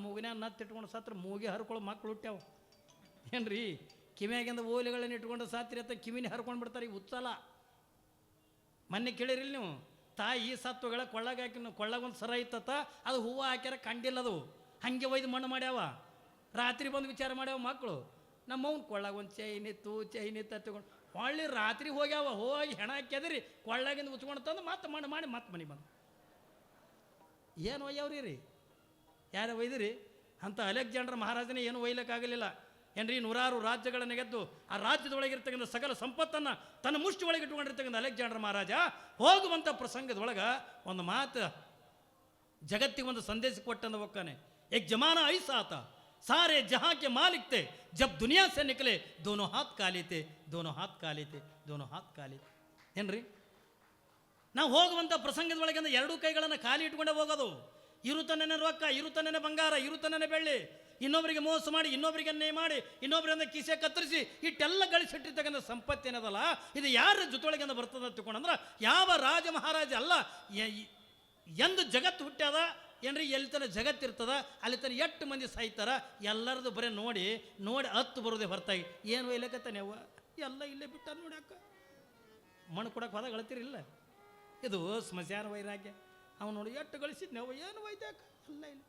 ಮೂಗಿನ ನತ್ತು ಇಟ್ಕೊಂಡು ಸತ್ರ ಮೂಗಿ ಹರ್ಕೊಳ್ಳೋ ಮಕ್ಳು ಹುಟ್ಟ್ಯಾವ ಏನ್ರಿ ಕಿವಿಯಾಗಿಂದ ಓಲಿಗಳನ್ನ ಇಟ್ಕೊಂಡು ಸಾತ್ರಿ ಅಂತ ಕಿವಿನ ಹರ್ಕೊಂಡು ಬಿಡ್ತಾರೆ ಈ ಉತ್ಸಲ. ಮೊನ್ನೆ ಕೇಳಿರಿಲ್ಲ ನೀವು, ತಾಯಿ ಸತ್ವಗಳ ಕೊಳ್ಳಾಗ ಹಾಕಿ ಕೊಳ್ಳಾಗ ಒಂದು ಸರ ಇತ್ತತ್ತ, ಅದು ಹೂವು ಹಾಕ್ಯಾರ ಕಂಡಿಲ್ಲ, ಅದು ಹಾಗೆ ಒಯ್ದು ಮಣ್ಣು ಮಾಡ್ಯಾವ. ರಾತ್ರಿ ಬಂದು ವಿಚಾರ ಮಾಡ್ಯಾವ ಮಕ್ಕಳು, ನಮ್ಮವ್ನು ಕೊಳ್ಳಾಗ ಒಂದು ಚೈನ್ ಇತ್ತು ತಗೊಂಡು ಹೊಳ್ಳಿ ರಾತ್ರಿ ಹೋಗ್ಯಾವ. ಹೋಗಿ ಹೆಣ ಹಾಕ್ಯದ್ರಿ ಕೊಳ್ಳಾಗಿಂದ ಉಚ್ಕೊಂಡು ತಂದು ಮತ್ತೆ ಮಣ್ಣು ಮಾಡಿ ಮತ್ತೆ ಮನೆ ಬಂದು ಏನು ಒಯ್ಯವ್ರಿ ರೀ, ಯಾರು ಒಯ್ದಿರಿ ಅಂತ ಅಲೆಕ್ಸಾಂಡರ್ ಮಹಾರಾಜನೇ ಏನು ಒಯ್ಲಿಕ್ಕಾಗಲಿಲ್ಲ ಏನ್ರಿ. ನೂರಾರು ರಾಜ್ಯಗಳನ್ನು ಗೆದ್ದು ಆ ರಾಜ್ಯದೊಳಗಿರ್ತಕ್ಕಂಥ ಸಕಲ ಸಂಪತ್ತನ್ನು ತನ್ನ ಮುಷ್ಟಿ ಒಳಗೆ ಇಟ್ಕೊಂಡಿರ್ತಕ್ಕಂಥ ಅಲೆಕ್ಸಾಂಡರ್ ಮಹಾರಾಜ ಹೋಗುವಂಥ ಪ್ರಸಂಗದೊಳಗೆ ಒಂದು ಮಾತು ಜಗತ್ತಿಗೆ ಒಂದು ಸಂದೇಶ ಕೊಟ್ಟಂದ ಒಕ್ಕಾನೆ, ಏಕ್ ಜಮಾನಾ ಐಸಾ ಆತಾ ಸಾರೆ ಜಹಾಂ ಕೆ ಮಾಲಿಕ್ ತೆ ಜಬ್ ದುನಿಯಾ ಸೆ ನಿಕಲೆ ದೋನೋ ಹಾತ್ ಖಾಲಿ ತೆ ದೋನೋ ಹಾತ್ ಖಾಲಿ ತೆ ದೋನೋ ಹಾತ್ ಖಾಲಿ ಏನ್ರಿ. ನಾವು ಹೋಗುವಂಥ ಪ್ರಸಂಗದೊಳಗಿಂದ ಎರಡೂ ಕೈಗಳನ್ನು ಖಾಲಿ ಇಟ್ಕೊಂಡೇ ಹೋಗೋದು. ಇರುತ್ತನೇ ರೊಕ್ಕ, ಇರುತ್ತನೇ ಬಂಗಾರ, ಇರುತ್ತನೇ ಬೆಳ್ಳಿ, ಇನ್ನೊಬ್ಬರಿಗೆ ಮೋಸ ಮಾಡಿ, ಇನ್ನೊಬ್ಬರಿಗೆ ಅನ್ಯಾಯ ಮಾಡಿ, ಇನ್ನೊಬ್ಬರಿಂದ ಕಿಸೆ ಕತ್ತರಿಸಿ ಇಟ್ಟೆಲ್ಲ ಗಳಿಸಿಟ್ಟಿರ್ತಕ್ಕಂಥ ಸಂಪತ್ತೇನದಲ್ಲ, ಇದು ಯಾರ ಜೊತೆಯೊಳಗಿಂದ ಬರ್ತದೆ ತಿಳ್ಕೊಂಡ್ರೆ ಯಾವ ರಾಜ ಮಹಾರಾಜ ಅಲ್ಲ. ಎಂದು ಜಗತ್ತು ಹುಟ್ಟ್ಯಾದ ಏನ್ರಿ, ಎಲ್ಲಿ ತನ ಜಗತ್ತಿರ್ತದ ಅಲ್ಲಿ ತನ ಎಷ್ಟು ಮಂದಿ ಸಾಯ್ತಾರ, ಎಲ್ಲರದು ಬರೀ ನೋಡಿ ಹತ್ತು ಬರೋದೇ ಹೊರತಾಗಿ ಏನು ಒಯ್ಲಕತ್ತಾನೆ ಅವ್ವ ಎಲ್ಲ ಇಲ್ಲೇ ಬಿಟ್ಟ ನೋಡಿ ಅಕ್ಕ. ಮಣ್ಣು ಕೊಡಕ್ಕೆ ಹೋದಾಗ ಅಳ್ತಿರಿಲ್ಲ, ಇದು ಸ್ಮಶಾನ ವೈರಾಗ್ಯ. ಅವ್ನು ನೋಡಿ ಎಷ್ಟು ಗಳಿಸಿದ್ನೆ ಅವ ಏನು ಒಯ್ದಾಕ ಎಲ್ಲ ಇಲ್ಲ.